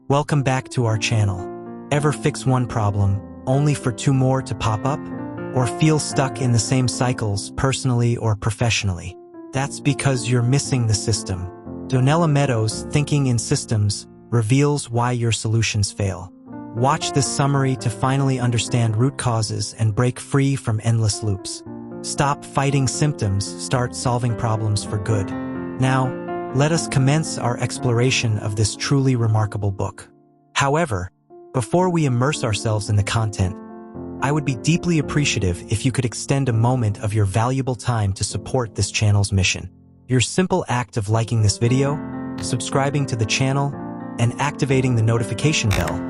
Welcome back to our channel. Ever fix one problem, only for two more to pop up? Or feel stuck in the same cycles, personally or professionally? That's because you're missing the system. Donella Meadows, Thinking in Systems, reveals why your solutions fail. Watch this summary to finally understand root causes and break free from endless loops. Stop fighting symptoms, start solving problems for good. Now, let us commence our exploration of this truly remarkable book. However, before we immerse ourselves in the content, I would be deeply appreciative if you could extend a moment of your valuable time to support this channel's mission. Your simple act of liking this video, subscribing to the channel, and activating the notification bell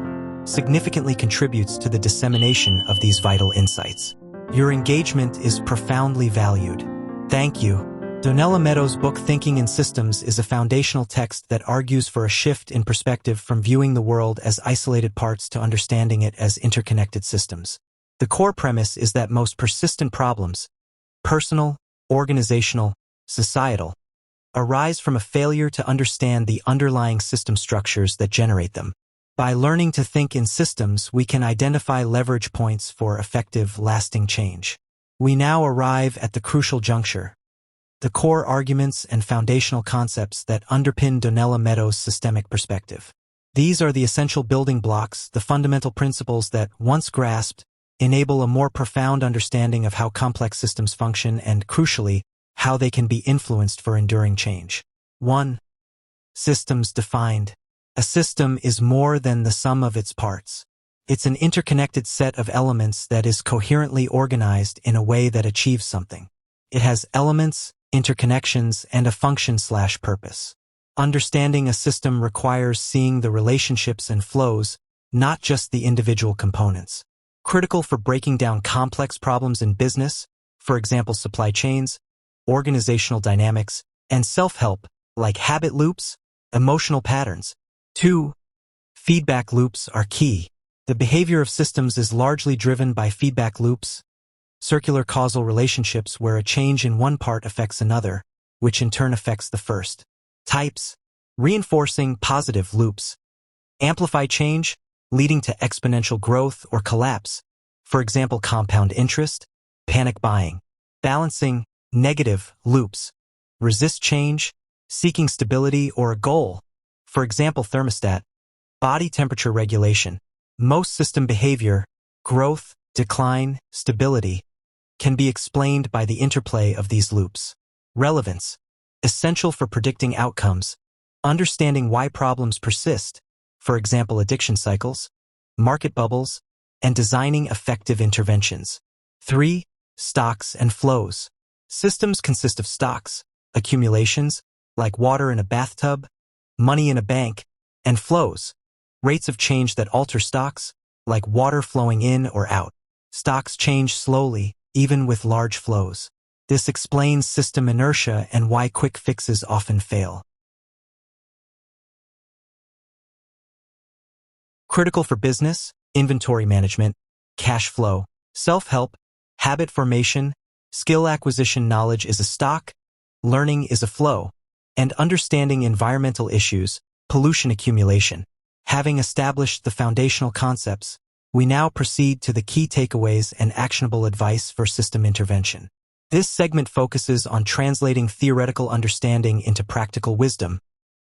significantly contributes to the dissemination of these vital insights. Your engagement is profoundly valued. Thank you. Donella Meadows' book Thinking in Systems is a foundational text that argues for a shift in perspective from viewing the world as isolated parts to understanding it as interconnected systems. The core premise is that most persistent problems, personal, organizational, societal, arise from a failure to understand the underlying system structures that generate them. By learning to think in systems, we can identify leverage points for effective, lasting change. We now arrive at the crucial juncture, the core arguments and foundational concepts that underpin Donella Meadows' systemic perspective. These are the essential building blocks, the fundamental principles that, once grasped, enable a more profound understanding of how complex systems function and, crucially, how they can be influenced for enduring change. 1. Systems defined. A system is more than the sum of its parts. It's an interconnected set of elements that is coherently organized in a way that achieves something. It has elements, interconnections, and a function/purpose. Understanding a system requires seeing the relationships and flows, not just the individual components. Critical for breaking down complex problems in business, for example supply chains, organizational dynamics, and self-help, like habit loops, emotional patterns. 2. Feedback loops are key. The behavior of systems is largely driven by feedback loops, circular causal relationships where a change in one part affects another, which in turn affects the first. Types: reinforcing positive loops. Amplify change, leading to exponential growth or collapse, for example compound interest, panic buying. Balancing negative loops. Resist change, seeking stability or a goal, for example thermostat, body temperature regulation. Most system behavior, growth, decline, stability, can be explained by the interplay of these loops. Relevance. Essential for predicting outcomes, understanding why problems persist, for example addiction cycles, market bubbles, and designing effective interventions. 3. Stocks and flows. Systems consist of stocks, accumulations, like water in a bathtub, money in a bank, and flows, rates of change that alter stocks, like water flowing in or out. Stocks change slowly, even with large flows. This explains system inertia and why quick fixes often fail. Critical for business, inventory management, cash flow, self-help, habit formation, skill acquisition. Knowledge is a stock, learning is a flow, and understanding environmental issues, pollution accumulation. Having established the foundational concepts, we now proceed to the key takeaways and actionable advice for system intervention. This segment focuses on translating theoretical understanding into practical wisdom,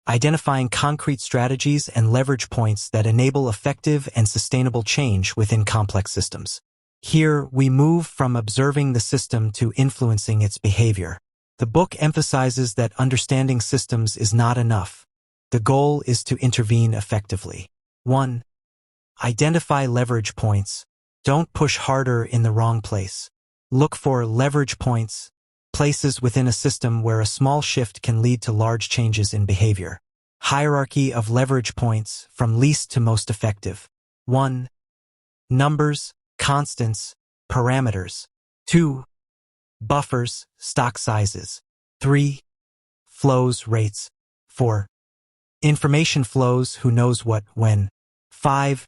identifying concrete strategies and leverage points that enable effective and sustainable change within complex systems. Here, we move from observing the system to influencing its behavior. The book emphasizes that understanding systems is not enough. The goal is to intervene effectively. 1. Identify leverage points. Don't push harder in the wrong place. Look for leverage points, places within a system where a small shift can lead to large changes in behavior. Hierarchy of leverage points from least to most effective. 1. Numbers, constants, parameters. 2. Buffers, stock sizes. 3. Flows, rates. 4. Information flows, who knows what, when. 5.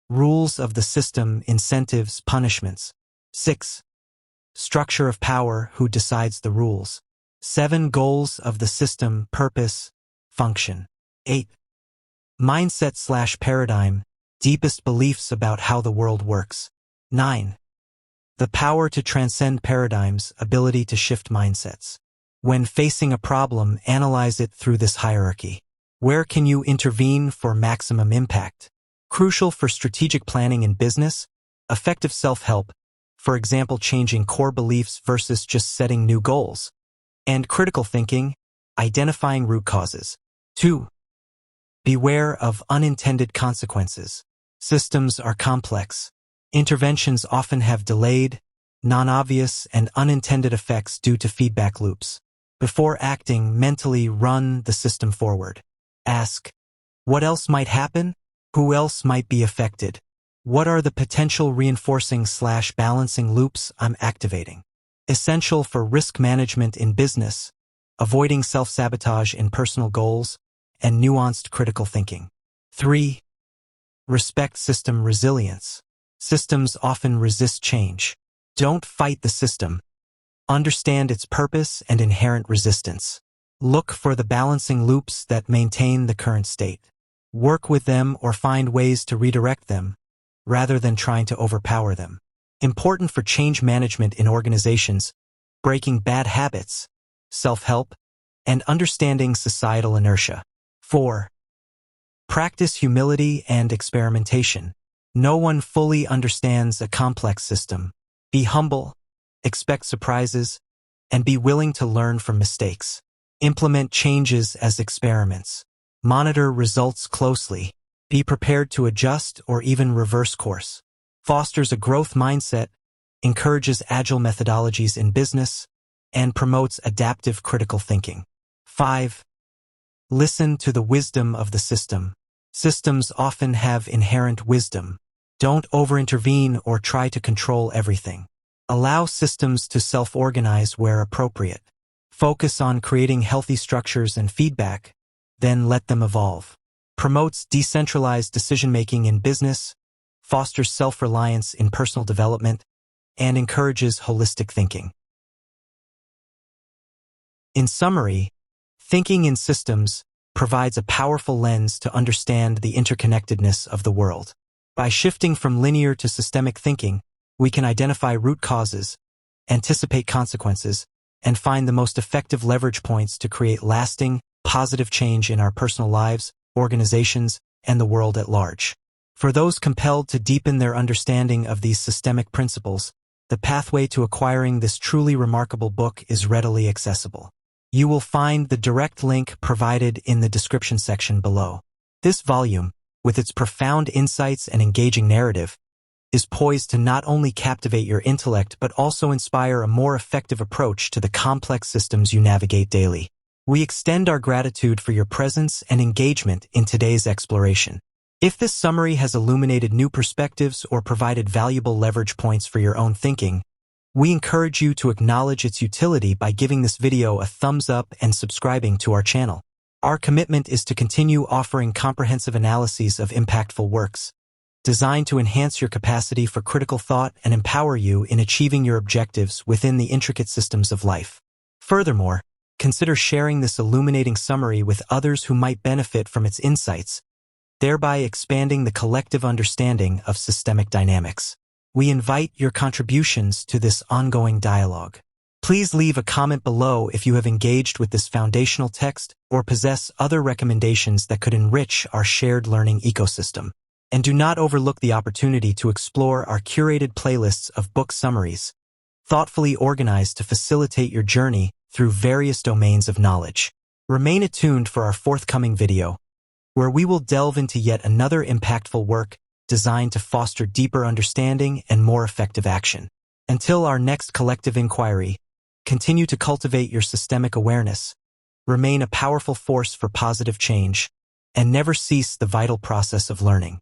Rules of the system, incentives, punishments. 6. Structure of power, who decides the rules. 7. Goals of the system, purpose, function. 8. Mindset/paradigm, deepest beliefs about how the world works. 9. The power to transcend paradigms, ability to shift mindsets. When facing a problem, analyze it through this hierarchy. Where can you intervene for maximum impact? Crucial for strategic planning in business, effective self-help, for example, changing core beliefs versus just setting new goals, and critical thinking, identifying root causes. 2. Beware of unintended consequences. Systems are complex. Interventions often have delayed, non-obvious, and unintended effects due to feedback loops. Before acting, mentally run the system forward. Ask, what else might happen? Who else might be affected? What are the potential reinforcing/balancing loops I'm activating? Essential for risk management in business, avoiding self-sabotage in personal goals, and nuanced critical thinking. 3. Respect system resilience. Systems often resist change. Don't fight the system. Understand its purpose and inherent resistance. Look for the balancing loops that maintain the current state. Work with them or find ways to redirect them, rather than trying to overpower them. Important for change management in organizations, breaking bad habits, self-help, and understanding societal inertia. 4. Practice humility and experimentation. No one fully understands a complex system. Be humble, expect surprises, and be willing to learn from mistakes. Implement changes as experiments. Monitor results closely. Be prepared to adjust or even reverse course. Fosters a growth mindset, encourages agile methodologies in business, and promotes adaptive critical thinking. 5. Listen to the wisdom of the system. Systems often have inherent wisdom. Don't over-intervene or try to control everything. Allow systems to self-organize where appropriate. Focus on creating healthy structures and feedback, then let them evolve. Promotes decentralized decision-making in business, fosters self-reliance in personal development, and encourages holistic thinking. In summary, thinking in systems provides a powerful lens to understand the interconnectedness of the world. By shifting from linear to systemic thinking, we can identify root causes, anticipate consequences, and find the most effective leverage points to create lasting, positive change in our personal lives, organizations, and the world at large. For those compelled to deepen their understanding of these systemic principles, the pathway to acquiring this truly remarkable book is readily accessible. You will find the direct link provided in the description section below. This volume, with its profound insights and engaging narrative, is poised to not only captivate your intellect but also inspire a more effective approach to the complex systems you navigate daily. We extend our gratitude for your presence and engagement in today's exploration. If this summary has illuminated new perspectives or provided valuable leverage points for your own thinking, we encourage you to acknowledge its utility by giving this video a thumbs up and subscribing to our channel. Our commitment is to continue offering comprehensive analyses of impactful works, designed to enhance your capacity for critical thought and empower you in achieving your objectives within the intricate systems of life. Furthermore, consider sharing this illuminating summary with others who might benefit from its insights, thereby expanding the collective understanding of systemic dynamics. We invite your contributions to this ongoing dialogue. Please leave a comment below if you have engaged with this foundational text or possess other recommendations that could enrich our shared learning ecosystem. And do not overlook the opportunity to explore our curated playlists of book summaries, thoughtfully organized to facilitate your journey through various domains of knowledge. Remain attuned for our forthcoming video, where we will delve into yet another impactful work designed to foster deeper understanding and more effective action. Until our next collective inquiry, continue to cultivate your systemic awareness, remain a powerful force for positive change, and never cease the vital process of learning.